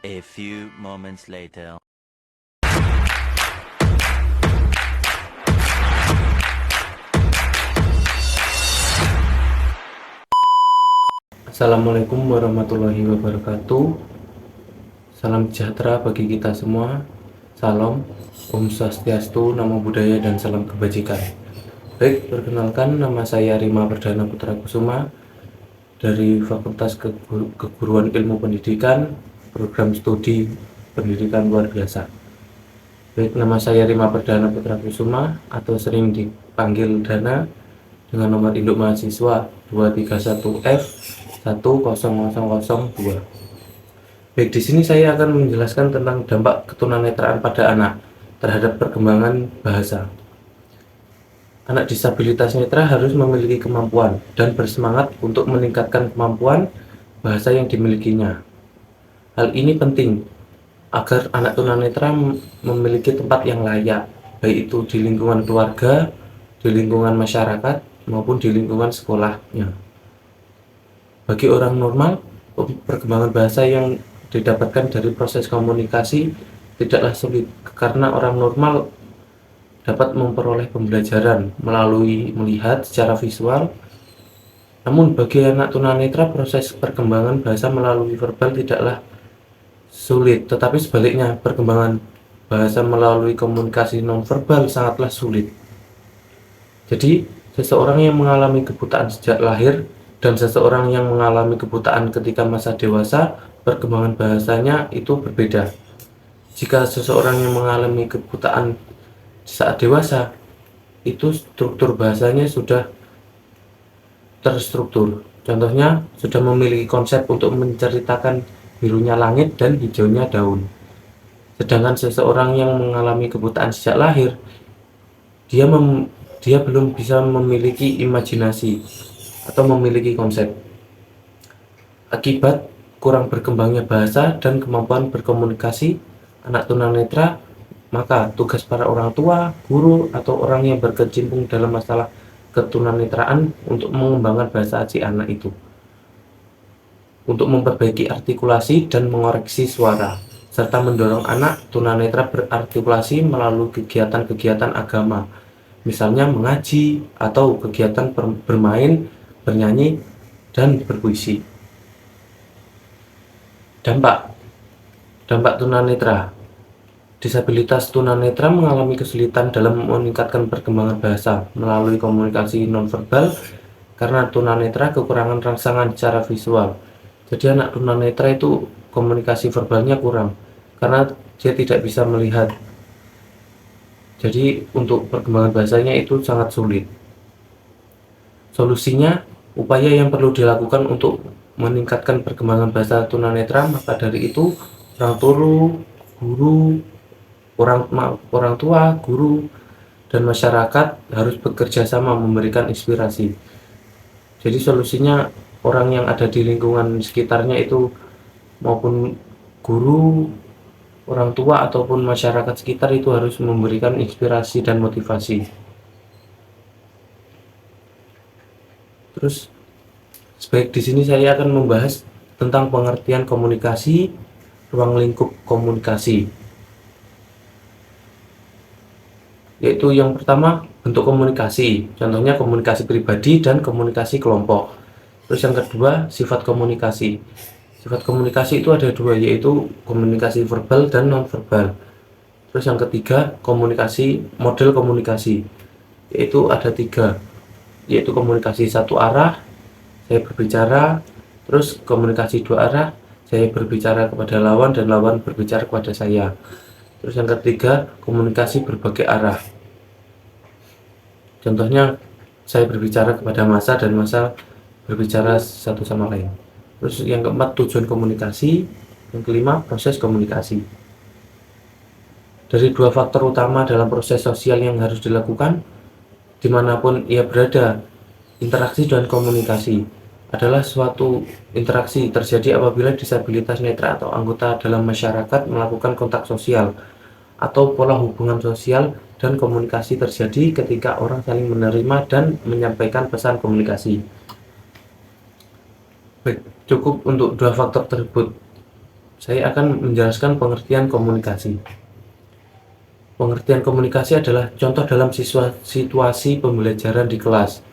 A few moments later. Assalamualaikum warahmatullahi wabarakatuh. Salam sejahtera bagi kita semua. Salam, Om Swastiastu, Namo Buddhaya, dan salam kebajikan. Baik, perkenalkan, nama saya Rima Perdana Putra Kusuma dari Fakultas Keguruan Ilmu Pendidikan, Program Studi Pendidikan Luar Biasa. Baik, nama saya Rima Perdana Putra Kusuma atau sering dipanggil Dana dengan nomor induk mahasiswa 231F10002. Baik, di sini saya akan menjelaskan tentang dampak ketunanetraan pada anak terhadap perkembangan bahasa. Anak disabilitas netra harus memiliki kemampuan dan bersemangat untuk meningkatkan kemampuan bahasa yang dimilikinya. Hal ini penting agar anak tunanetra memiliki tempat yang layak, baik itu di lingkungan keluarga, di lingkungan masyarakat, maupun di lingkungan sekolahnya. Bagi orang normal, perkembangan bahasa yang didapatkan dari proses komunikasi tidaklah sulit, karena orang normal dapat memperoleh pembelajaran melalui melihat secara visual. Namun bagi anak tunanetra, proses perkembangan bahasa melalui verbal tidaklah sulit, tetapi sebaliknya perkembangan bahasa melalui komunikasi nonverbal sangatlah sulit. Jadi, seseorang yang mengalami kebutaan sejak lahir dan seseorang yang mengalami kebutaan ketika masa dewasa, perkembangan bahasanya itu berbeda. Jika seseorang yang mengalami kebutaan saat dewasa, itu struktur bahasanya sudah terstruktur. Contohnya, sudah memiliki konsep untuk menceritakan birunya langit dan hijaunya daun. Sedangkan seseorang yang mengalami kebutaan sejak lahir, dia belum bisa memiliki imajinasi atau memiliki konsep. Akibat kurang berkembangnya bahasa dan kemampuan berkomunikasi anak tunanetra, maka tugas para orang tua, guru, atau orang yang berkecimpung dalam masalah ketunanetraan untuk mengembangkan bahasa si anak itu, untuk memperbaiki artikulasi dan mengoreksi suara, serta mendorong anak tunanetra berartikulasi melalui kegiatan-kegiatan agama, misalnya mengaji atau kegiatan bermain, bernyanyi, dan berpuisi. Dampak tunanetra. Disabilitas tunanetra mengalami kesulitan dalam meningkatkan perkembangan bahasa melalui komunikasi nonverbal karena tunanetra kekurangan rangsangan secara visual. Jadi anak tunanetra itu komunikasi verbalnya kurang karena dia tidak bisa melihat. Jadi untuk perkembangan bahasanya itu sangat sulit. Solusinya, upaya yang perlu dilakukan untuk meningkatkan perkembangan bahasa tunanetra, maka dari itu orang tua, guru, dan masyarakat harus bekerja sama memberikan inspirasi. Jadi solusinya, orang yang ada di lingkungan sekitarnya itu maupun guru, orang tua, ataupun masyarakat sekitar itu harus memberikan inspirasi dan motivasi. Terus, sebaik di sini saya akan membahas tentang pengertian komunikasi, ruang lingkup komunikasi. Yaitu yang pertama, bentuk komunikasi, contohnya komunikasi pribadi dan komunikasi kelompok. Terus yang kedua, sifat komunikasi. Sifat komunikasi itu ada dua, yaitu komunikasi verbal dan non-verbal. Terus yang ketiga, model komunikasi, yaitu ada tiga, yaitu komunikasi satu arah, saya berbicara, terus komunikasi dua arah, saya berbicara kepada lawan dan lawan berbicara kepada saya. Terus yang ketiga, komunikasi berbagai arah. Contohnya, saya berbicara kepada massa dan massa berbicara satu sama lain. Terus yang keempat, tujuan komunikasi. Yang kelima, proses komunikasi. Dari dua faktor utama dalam proses sosial yang harus dilakukan, dimanapun ia berada, interaksi dan komunikasi adalah suatu interaksi terjadi apabila disabilitas netra atau anggota dalam masyarakat melakukan kontak sosial atau pola hubungan sosial, dan komunikasi terjadi ketika orang saling menerima dan menyampaikan pesan komunikasi. Baik, cukup untuk dua faktor tersebut saya akan menjelaskan pengertian komunikasi. Pengertian komunikasi adalah contoh dalam situasi pembelajaran di kelas.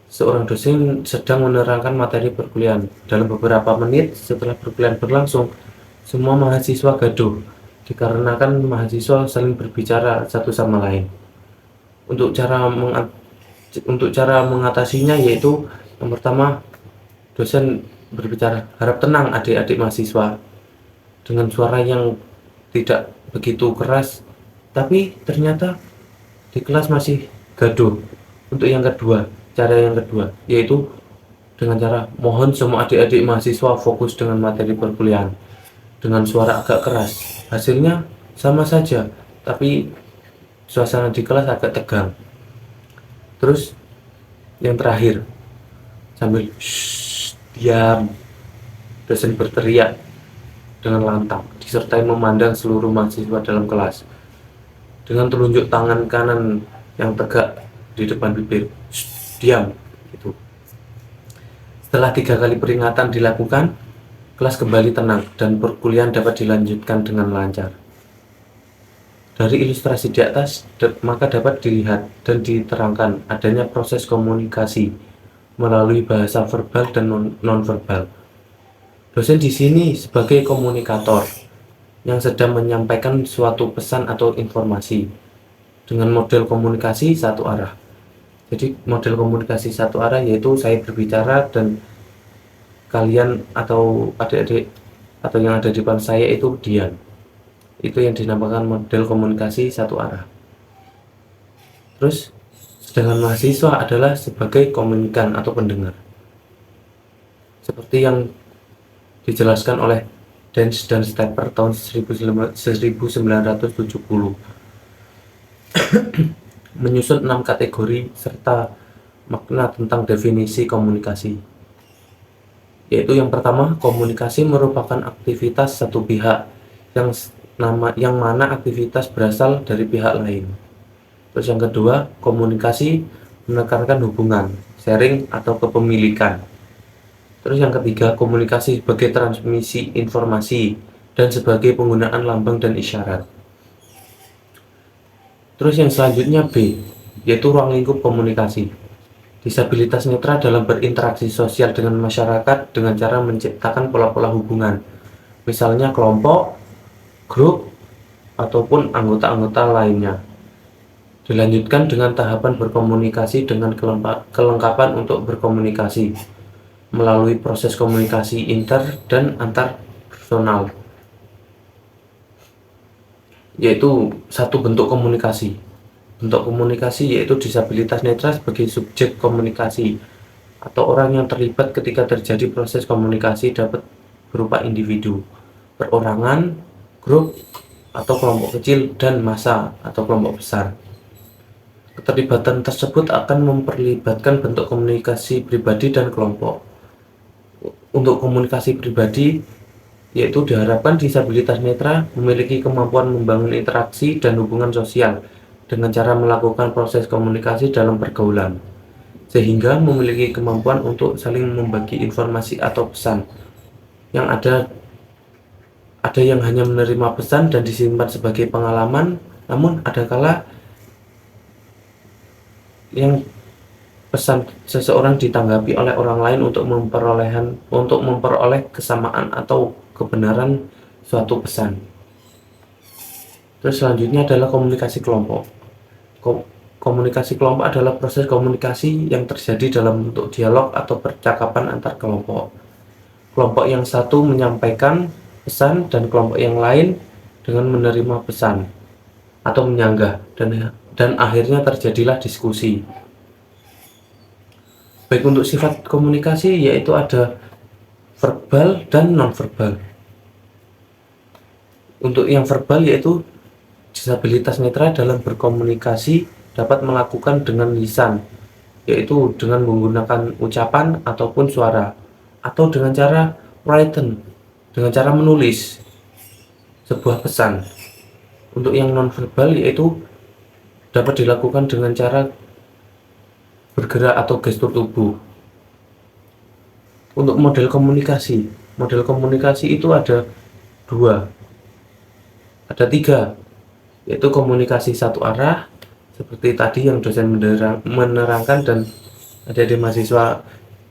Seorang dosen sedang menerangkan materi perkuliahan. Dalam beberapa menit setelah perkuliahan berlangsung, semua mahasiswa gaduh dikarenakan mahasiswa saling berbicara satu sama lain. Untuk cara mengatasinya yaitu yang pertama, dosen berbicara, "Harap tenang adik-adik mahasiswa," dengan suara yang tidak begitu keras, tapi ternyata di kelas masih gaduh. Untuk cara yang kedua yaitu dengan cara, "Mohon semua adik-adik mahasiswa fokus dengan materi perkuliahan," dengan suara agak keras. Hasilnya sama saja, tapi suasana di kelas agak tegang. Terus yang terakhir, sambil "Shh, diam," dosen berteriak dengan lantang, disertai memandang seluruh mahasiswa dalam kelas dengan telunjuk tangan kanan yang tegak di depan bibir. "Shh, diam," gitu. Setelah 3 kali peringatan dilakukan, kelas kembali tenang dan perkuliahan dapat dilanjutkan dengan lancar. Dari ilustrasi di atas, maka dapat dilihat dan diterangkan adanya proses komunikasi melalui bahasa verbal dan non-verbal. Dosen di sini sebagai komunikator yang sedang menyampaikan suatu pesan atau informasi dengan model komunikasi satu arah. Jadi model komunikasi satu arah yaitu saya berbicara dan kalian atau adik-adik atau yang ada di depan saya itu diam. Itu yang dinamakan model komunikasi satu arah. Terus sedangkan mahasiswa adalah sebagai komunikan atau pendengar. Seperti yang dijelaskan oleh Dance dan Stepper tahun 1970, menyusun 6 kategori serta makna tentang definisi komunikasi. Yaitu yang pertama, komunikasi merupakan aktivitas satu pihak yang mana aktivitas berasal dari pihak lain. Terus yang kedua, komunikasi menekankan hubungan, sharing atau kepemilikan. Terus yang ketiga, komunikasi sebagai transmisi informasi dan sebagai penggunaan lambang dan isyarat. Terus yang selanjutnya B, yaitu ruang lingkup komunikasi. Disabilitas netra dalam berinteraksi sosial dengan masyarakat dengan cara menciptakan pola-pola hubungan, misalnya kelompok, grup, ataupun anggota-anggota lainnya. Dilanjutkan dengan tahapan berkomunikasi dengan kelengkapan untuk berkomunikasi melalui proses komunikasi inter dan antar personal, yaitu satu bentuk komunikasi. Bentuk komunikasi yaitu disabilitas netra sebagai subjek komunikasi atau orang yang terlibat ketika terjadi proses komunikasi dapat berupa individu, perorangan, grup, atau kelompok kecil, dan massa atau kelompok besar. Keterlibatan tersebut akan memperlibatkan bentuk komunikasi pribadi dan kelompok. Untuk komunikasi pribadi, yaitu diharapkan disabilitas netra memiliki kemampuan membangun interaksi dan hubungan sosial dengan cara melakukan proses komunikasi dalam pergaulan, sehingga memiliki kemampuan untuk saling membagi informasi atau pesan. Yang ada yang hanya menerima pesan dan disimpan sebagai pengalaman, namun ada kala yang pesan seseorang ditanggapi oleh orang lain untuk memperoleh kesamaan atau kebenaran suatu pesan. Terus selanjutnya adalah komunikasi kelompok. Komunikasi kelompok adalah proses komunikasi yang terjadi dalam bentuk dialog atau percakapan antar kelompok. Kelompok yang satu menyampaikan pesan dan kelompok yang lain dengan menerima pesan atau menyanggah, dan akhirnya terjadilah diskusi. Baik untuk sifat komunikasi yaitu ada verbal dan non-verbal. Untuk yang verbal yaitu disabilitas netra dalam berkomunikasi dapat melakukan dengan lisan, yaitu dengan menggunakan ucapan ataupun suara, atau dengan cara written, dengan cara menulis sebuah pesan. Untuk yang non-verbal yaitu dapat dilakukan dengan cara bergerak atau gestur tubuh. Untuk model komunikasi itu ada dua, ada tiga, yaitu komunikasi satu arah seperti tadi yang dosen menerangkan dan adik-adik mahasiswa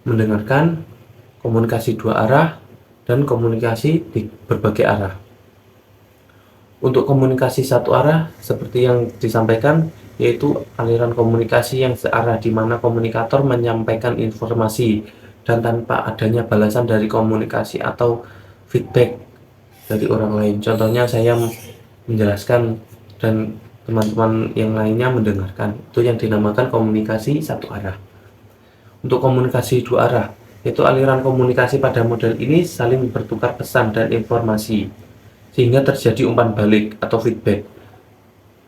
mendengarkan, komunikasi dua arah, dan komunikasi di berbagai arah. Untuk komunikasi satu arah seperti yang disampaikan, yaitu aliran komunikasi yang searah di mana komunikator menyampaikan informasi dan tanpa adanya balasan dari komunikasi atau feedback dari orang lain. Contohnya saya menjelaskan dan teman-teman yang lainnya mendengarkan. Itu yang dinamakan komunikasi satu arah. Untuk komunikasi dua arah, yaitu aliran komunikasi pada model ini saling bertukar pesan dan informasi sehingga terjadi umpan balik atau feedback.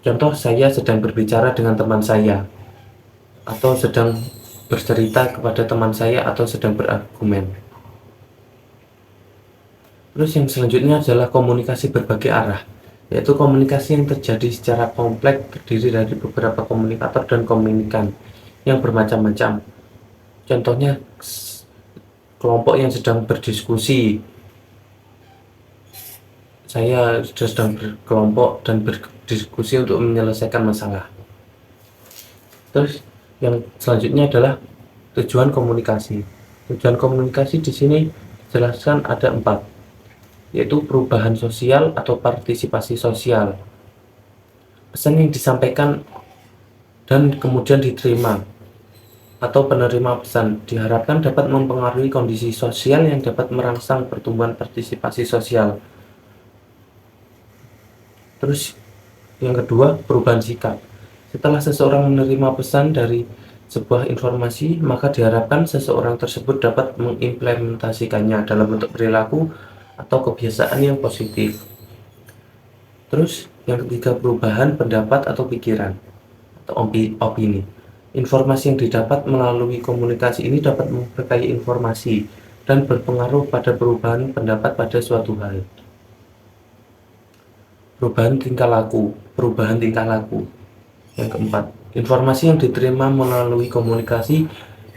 Contoh, saya sedang berbicara dengan teman saya, atau sedang bercerita kepada teman saya, atau sedang berargumen. Terus yang selanjutnya adalah komunikasi berbagai arah, yaitu komunikasi yang terjadi secara kompleks terdiri dari beberapa komunikator dan komunikan yang bermacam-macam. Contohnya, kelompok yang sedang berdiskusi, saya sedang berkelompok dan berdiskusi untuk menyelesaikan masalah. Terus yang selanjutnya adalah tujuan komunikasi. Tujuan komunikasi di sini dijelaskan ada 4, yaitu perubahan sosial atau partisipasi sosial. Pesan yang disampaikan dan kemudian diterima atau penerima pesan diharapkan dapat mempengaruhi kondisi sosial yang dapat merangsang pertumbuhan partisipasi sosial. Terus yang kedua, perubahan sikap. Setelah seseorang menerima pesan dari sebuah informasi, maka diharapkan seseorang tersebut dapat mengimplementasikannya dalam bentuk perilaku atau kebiasaan yang positif. Terus yang ketiga, perubahan pendapat atau pikiran atau opini. Informasi yang didapat melalui komunikasi ini dapat memperkaya informasi dan berpengaruh pada perubahan pendapat pada suatu hal. Perubahan tingkah laku. Yang keempat, informasi yang diterima melalui komunikasi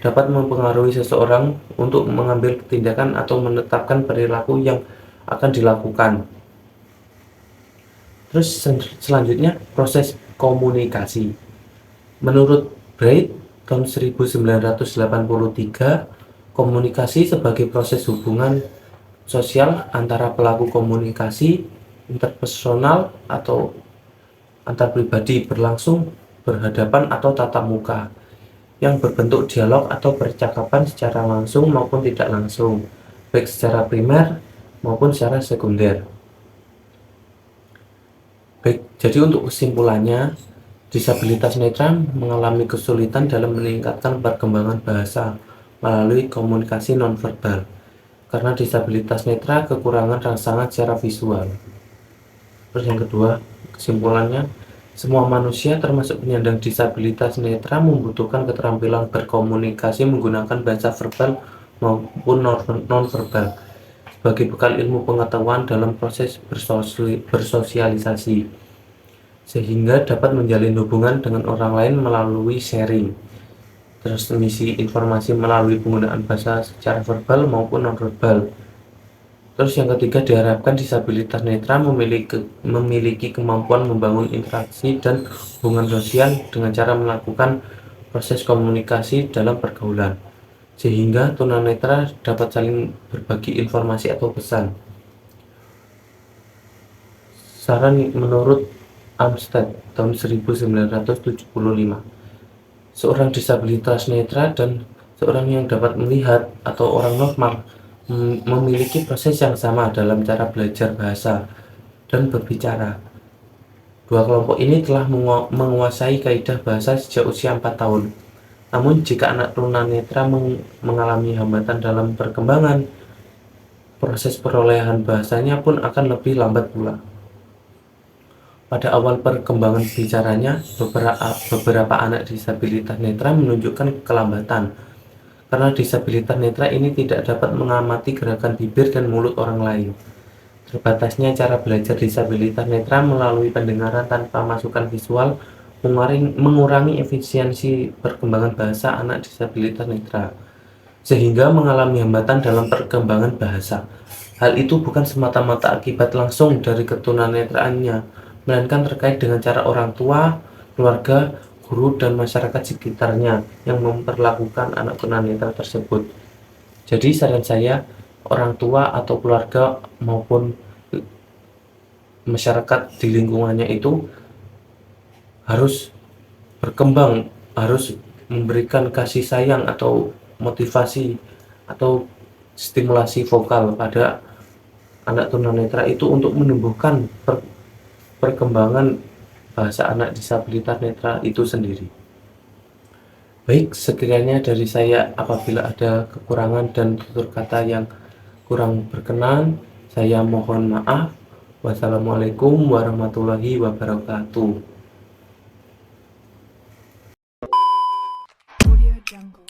dapat mempengaruhi seseorang untuk mengambil tindakan atau menetapkan perilaku yang akan dilakukan. Terus selanjutnya, proses komunikasi. Menurut Bright tahun 1983, komunikasi sebagai proses hubungan sosial antara pelaku komunikasi interpersonal atau antar pribadi berlangsung berhadapan atau tatap muka yang berbentuk dialog atau percakapan secara langsung maupun tidak langsung, baik secara primer maupun secara sekunder. Baik, jadi untuk kesimpulannya, disabilitas netra mengalami kesulitan dalam meningkatkan perkembangan bahasa melalui komunikasi nonverbal karena disabilitas netra kekurangan rangsangan secara visual. Terus yang kedua, kesimpulannya, semua manusia termasuk penyandang disabilitas netra membutuhkan keterampilan berkomunikasi menggunakan bahasa verbal maupun non-verbal sebagai bekal ilmu pengetahuan dalam proses bersosialisasi, sehingga dapat menjalin hubungan dengan orang lain melalui sharing, transmisi informasi melalui penggunaan bahasa secara verbal maupun non-verbal. Terus yang ketiga, diharapkan disabilitas netra memiliki kemampuan membangun interaksi dan hubungan sosial dengan cara melakukan proses komunikasi dalam pergaulan, sehingga tunanetra dapat saling berbagi informasi atau pesan. Saran menurut Amstead tahun 1975, seorang disabilitas netra dan seorang yang dapat melihat atau orang normal memiliki proses yang sama dalam cara belajar bahasa dan berbicara. Dua kelompok ini telah menguasai kaidah bahasa sejak usia 4 tahun. Namun jika anak tunanetra mengalami hambatan dalam perkembangan, proses perolehan bahasanya pun akan lebih lambat pula. Pada awal perkembangan bicaranya, beberapa anak disabilitas netra menunjukkan kelambatan karena disabilitas netra ini tidak dapat mengamati gerakan bibir dan mulut orang lain. Terbatasnya cara belajar disabilitas netra melalui pendengaran tanpa masukan visual mengurangi efisiensi perkembangan bahasa anak disabilitas netra, sehingga mengalami hambatan dalam perkembangan bahasa. Hal itu bukan semata-mata akibat langsung dari ketunanetraannya, melainkan terkait dengan cara orang tua, keluarga, guru, dan masyarakat sekitarnya yang memperlakukan anak tunanetra tersebut. Jadi saran saya, orang tua atau keluarga maupun masyarakat di lingkungannya itu harus berkembang, harus memberikan kasih sayang atau motivasi atau stimulasi vokal pada anak tunanetra itu untuk menumbuhkan perkembangan bahasa anak disabilitas netra itu sendiri. Baik, sekiranya dari saya, apabila ada kekurangan dan tutur kata yang kurang berkenan, saya mohon maaf. Wassalamualaikum warahmatullahi wabarakatuh. Audio Jungle.